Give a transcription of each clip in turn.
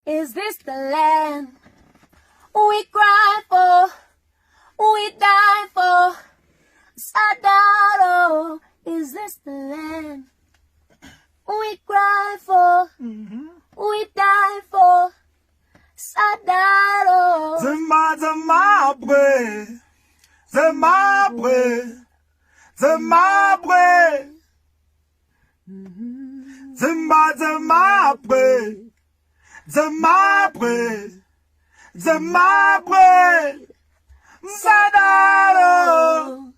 Is this the land we cry for, we die for? Sadaro, is this the land we cry for, we die for? Sadaro. Dzimba Dzemabwe, Dzemabwe, Dzemabwe. Dzimba Dzemabwe, Dzemabwe, Dzemabwe. Sadaro.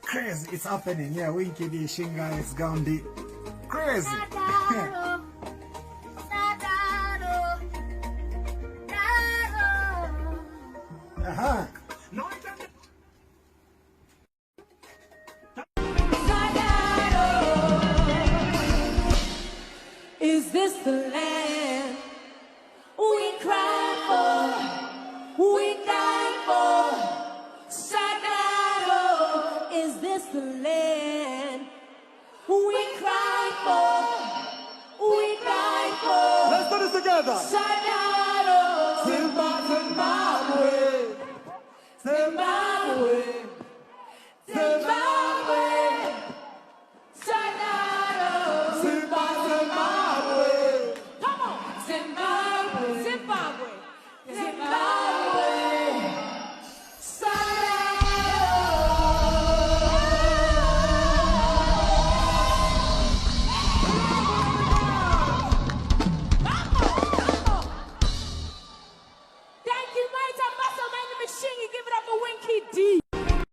Crazy, it's happening. Yeah, Winky, the Shingai is gone deep. Crazy. Sadaro, Sadaro, Sadaro. Is this the land we cry for, we die for? Sadaro, is this the land we cry for, we die for? Let's do this together. Sadaro, Dzimba Dzemabwe, Zimbabwe, Zimbabwe.